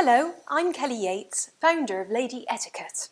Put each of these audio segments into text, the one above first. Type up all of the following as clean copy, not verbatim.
Hello, I'm Kelly Yates, founder of Lady Etiquette.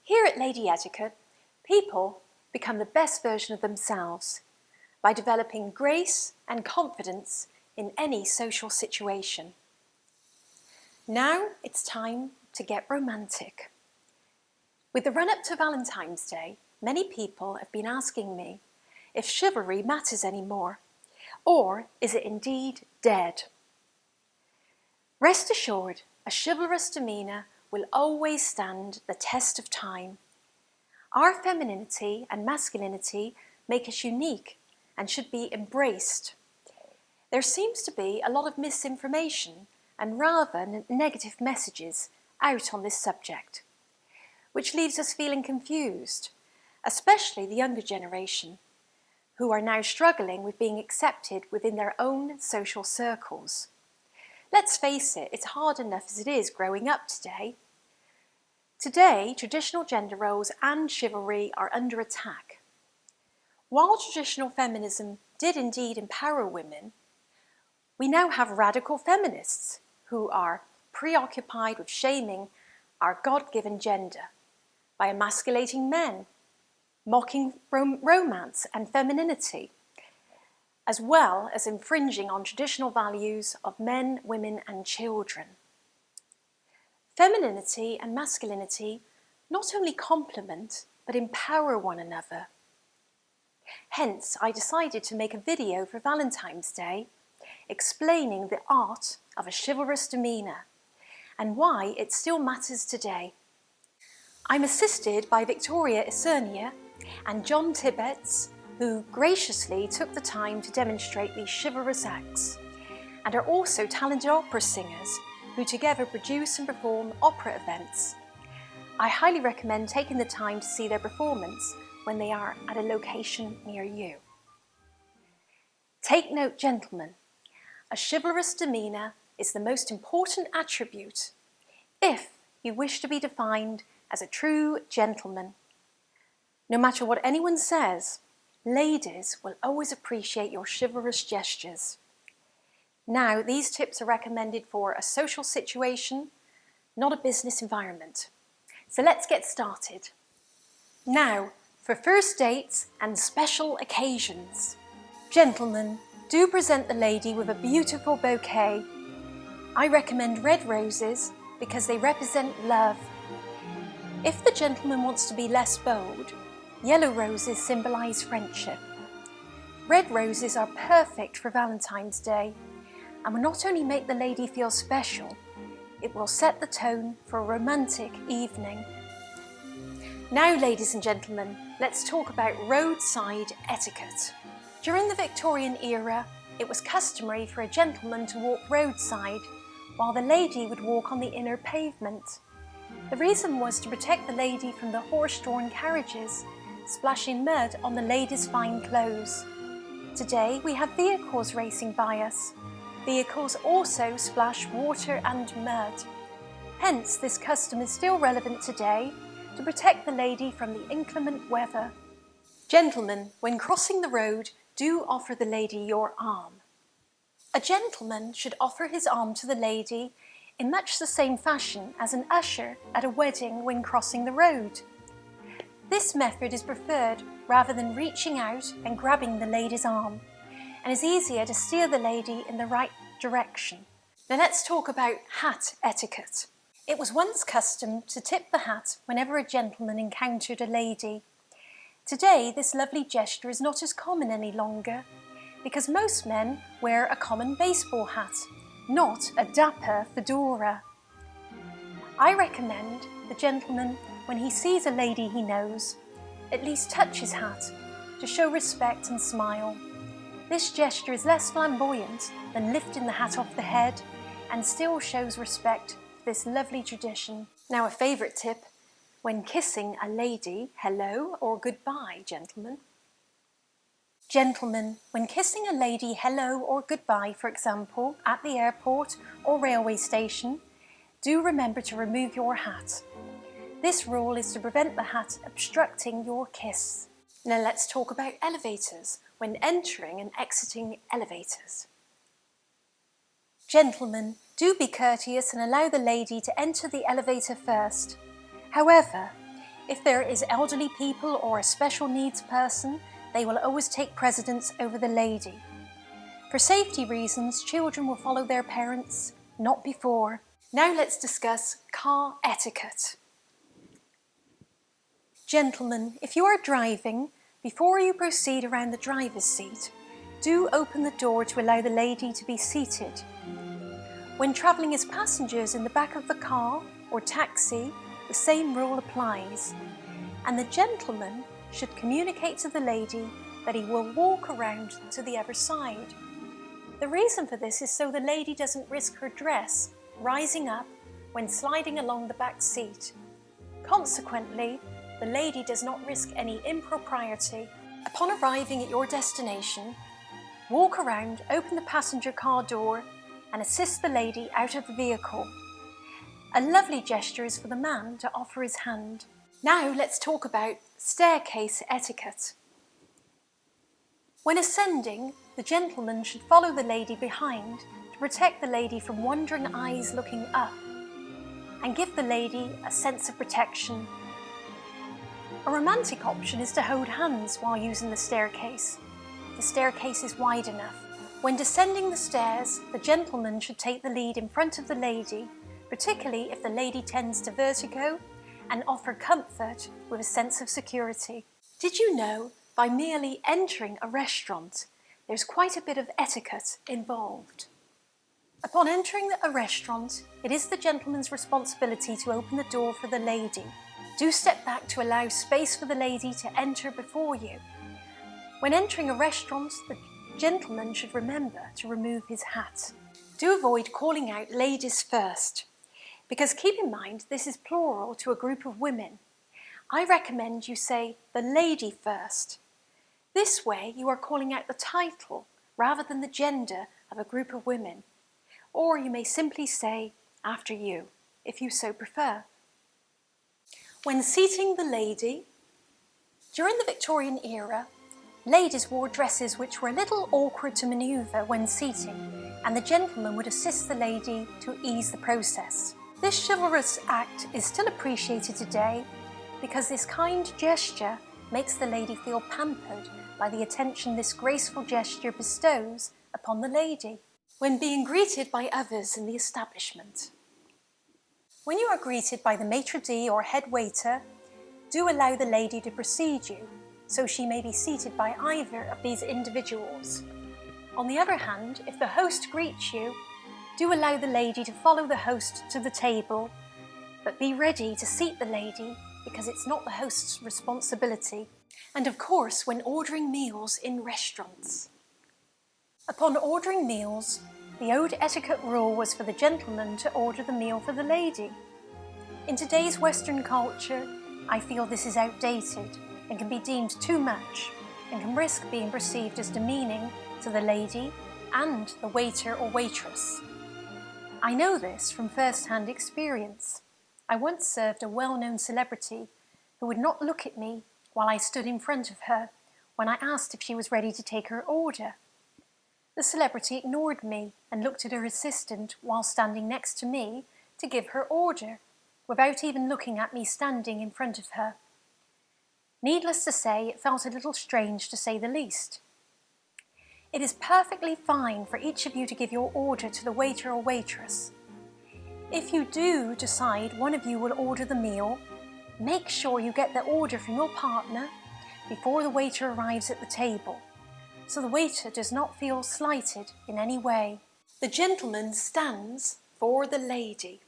Here at Lady Etiquette, people become the best version of themselves by developing grace and confidence in any social situation. Now it's time to get romantic. With the run-up to Valentine's Day, many people have been asking me if chivalry matters anymore, or is it indeed dead? Rest assured, a chivalrous demeanour will always stand the test of time. Our femininity and masculinity make us unique and should be embraced. There seems to be a lot of misinformation and rather negative messages out on this subject, which leaves us feeling confused, especially the younger generation, who are now struggling with being accepted within their own social circles. Let's face it, it's hard enough as it is growing up today. Today, traditional gender roles and chivalry are under attack. While traditional feminism did indeed empower women, we now have radical feminists who are preoccupied with shaming our God-given gender by emasculating men, mocking romance and femininity, as well as infringing on traditional values of men, women and children. Femininity and masculinity not only complement but empower one another. Hence, I decided to make a video for Valentine's Day explaining the art of a chivalrous demeanour and why it still matters today. I'm assisted by Victoria Isernia and John Tibbetts, who graciously took the time to demonstrate these chivalrous acts, and are also talented opera singers who together produce and perform opera events. I highly recommend taking the time to see their performance when they are at a location near you. Take note, gentlemen, a chivalrous demeanour is the most important attribute if you wish to be defined as a true gentleman. No matter what anyone says, ladies will always appreciate your chivalrous gestures. Now, these tips are recommended for a social situation, not a business environment. So let's get started. Now, for first dates and special occasions. Gentlemen, do present the lady with a beautiful bouquet. I recommend red roses because they represent love. If the gentleman wants to be less bold, yellow roses symbolise friendship. Red roses are perfect for Valentine's Day and will not only make the lady feel special, it will set the tone for a romantic evening. Now, ladies and gentlemen, let's talk about roadside etiquette. During the Victorian era, it was customary for a gentleman to walk roadside while the lady would walk on the inner pavement. The reason was to protect the lady from the horse-drawn carriages splashing mud on the lady's fine clothes. Today we have vehicles racing by us. Vehicles also splash water and mud. Hence, this custom is still relevant today to protect the lady from the inclement weather. Gentlemen, when crossing the road, do offer the lady your arm. A gentleman should offer his arm to the lady in much the same fashion as an usher at a wedding when crossing the road. This method is preferred rather than reaching out and grabbing the lady's arm, and is easier to steer the lady in the right direction. Now let's talk about hat etiquette. It was once custom to tip the hat whenever a gentleman encountered a lady. Today, this lovely gesture is not as common any longer because most men wear a common baseball hat, not a dapper fedora. I recommend the gentleman, when he sees a lady he knows, at least touch his hat to show respect and smile. This gesture is less flamboyant than lifting the hat off the head and still shows respect for this lovely tradition. Now, a favourite tip: when kissing a lady, hello or goodbye, gentlemen. Gentlemen, when kissing a lady hello or goodbye, for example, at the airport or railway station, do remember to remove your hat. This rule is to prevent the hat obstructing your kiss. Now let's talk about elevators, when entering and exiting elevators. Gentlemen, Do be courteous and allow the lady to enter the elevator first. However, if there is elderly people or a special needs person, they will always take precedence over the lady. For safety reasons, children will follow their parents, not before. Now let's discuss car etiquette. Gentlemen, if you are driving, before you proceed around the driver's seat, do open the door to allow the lady to be seated. When travelling as passengers in the back of the car or taxi, the same rule applies, and the gentleman should communicate to the lady that he will walk around to the other side. The reason for this is so the lady doesn't risk her dress rising up when sliding along the back seat. Consequently, the lady does not risk any impropriety. Upon arriving at your destination, walk around, open the passenger car door and assist the lady out of the vehicle. A lovely gesture is for the man to offer his hand. Now let's talk about staircase etiquette. When ascending, the gentleman should follow the lady behind to protect the lady from wandering eyes looking up and give the lady a sense of protection. A romantic option is to hold hands while using the staircase. The staircase is wide enough. When descending the stairs, the gentleman should take the lead in front of the lady, particularly if the lady tends to vertigo, and offer comfort with a sense of security. Did you know, by merely entering a restaurant, there's quite a bit of etiquette involved? Upon entering a restaurant, it is the gentleman's responsibility to open the door for the lady. Do step back to allow space for the lady to enter before you. When entering a restaurant, the gentleman should remember to remove his hat. Do avoid calling out ladies first, because keep in mind this is plural to a group of women. I recommend you say the lady first. This way you are calling out the title rather than the gender of a group of women. Or you may simply say after you, if you so prefer. When seating the lady, during the Victorian era, ladies wore dresses which were a little awkward to manoeuvre when seating, and the gentleman would assist the lady to ease the process. This chivalrous act is still appreciated today because this kind gesture makes the lady feel pampered by the attention this graceful gesture bestows upon the lady. When being greeted by others in the establishment. When you are greeted by the maitre d' or head waiter, do allow the lady to precede you, so she may be seated by either of these individuals. On the other hand, if the host greets you, do allow the lady to follow the host to the table, but be ready to seat the lady because it's not the host's responsibility. And of course, when ordering meals in restaurants. Upon ordering meals, the old etiquette rule was for the gentleman to order the meal for the lady. In today's Western culture, I feel this is outdated and can be deemed too much and can risk being perceived as demeaning to the lady and the waiter or waitress. I know this from first-hand experience. I once served a well-known celebrity who would not look at me while I stood in front of her when I asked if she was ready to take her order. The celebrity ignored me and looked at her assistant while standing next to me to give her order, without even looking at me standing in front of her. Needless to say, it felt a little strange to say the least. It is perfectly fine for each of you to give your order to the waiter or waitress. If you do decide one of you will order the meal, make sure you get the order from your partner before the waiter arrives at the table, so the waiter does not feel slighted in any way. The gentleman stands for the lady.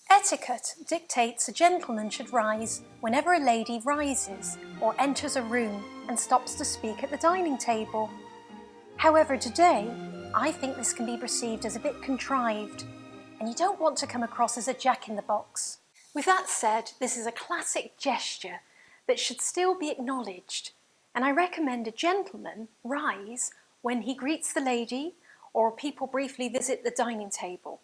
Etiquette dictates a gentleman should rise whenever a lady rises or enters a room and stops to speak at the dining table. However, today, I think this can be perceived as a bit contrived, and you don't want to come across as a jack-in-the-box. With that said, this is a classic gesture that should still be acknowledged, and I recommend a gentleman rise when he greets the lady or people briefly visit the dining table.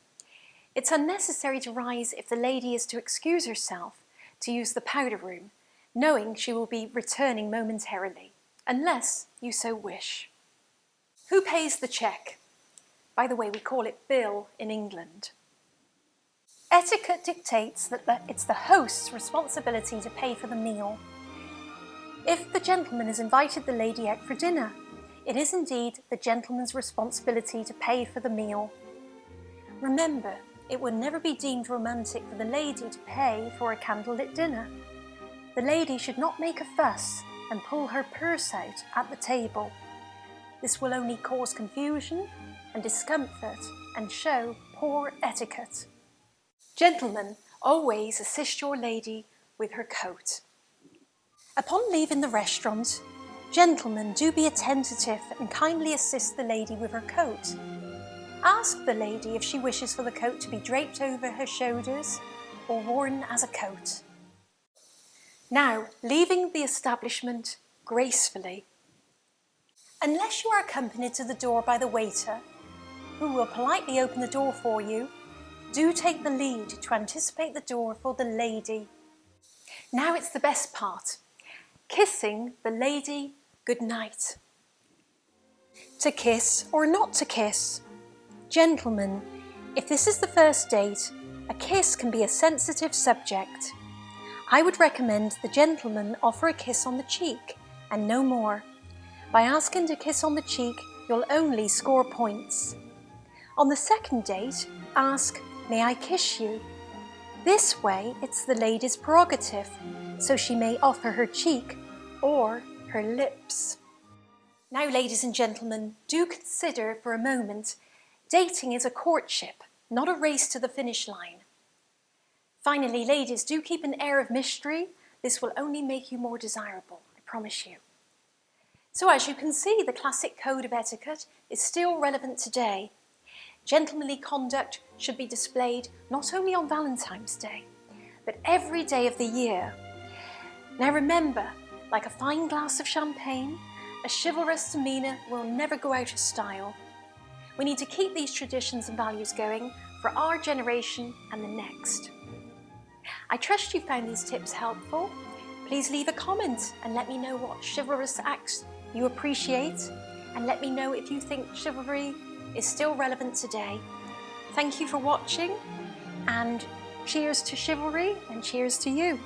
It's unnecessary to rise if the lady is to excuse herself to use the powder room, knowing she will be returning momentarily, unless you so wish. Who pays the check? By the way, we call it bill in England. Etiquette dictates that it's the host's responsibility to pay for the meal. If the gentleman has invited the lady out for dinner, it is indeed the gentleman's responsibility to pay for the meal. Remember, it would never be deemed romantic for the lady to pay for a candlelit dinner. The lady should not make a fuss and pull her purse out at the table. This will only cause confusion and discomfort and show poor etiquette. Gentlemen, always assist your lady with her coat. Upon leaving the restaurant, gentlemen, do be attentive and kindly assist the lady with her coat. Ask the lady if she wishes for the coat to be draped over her shoulders or worn as a coat. Now, leaving the establishment gracefully. Unless you are accompanied to the door by the waiter, who will politely open the door for you, do take the lead to anticipate the door for the lady. Now it's the best part, kissing the lady goodnight. To kiss or not to kiss? Gentlemen, if this is the first date, a kiss can be a sensitive subject. I would recommend the gentleman offer a kiss on the cheek and no more. By asking to kiss on the cheek, you'll only score points. On the second date, ask, "May I kiss you?" This way, it's the lady's prerogative, so she may offer her cheek or her lips. Now, ladies and gentlemen, do consider for a moment, dating is a courtship, not a race to the finish line. Finally, ladies, do keep an air of mystery. This will only make you more desirable, I promise you. So as you can see, the classic code of etiquette is still relevant today. Gentlemanly conduct should be displayed not only on Valentine's Day, but every day of the year. Now remember, like a fine glass of champagne, a chivalrous demeanour will never go out of style. We need to keep these traditions and values going for our generation and the next. I trust you found these tips helpful. Please leave a comment and let me know what chivalrous acts you appreciate, and let me know if you think chivalry is still relevant today. Thank you for watching, and cheers to chivalry and cheers to you.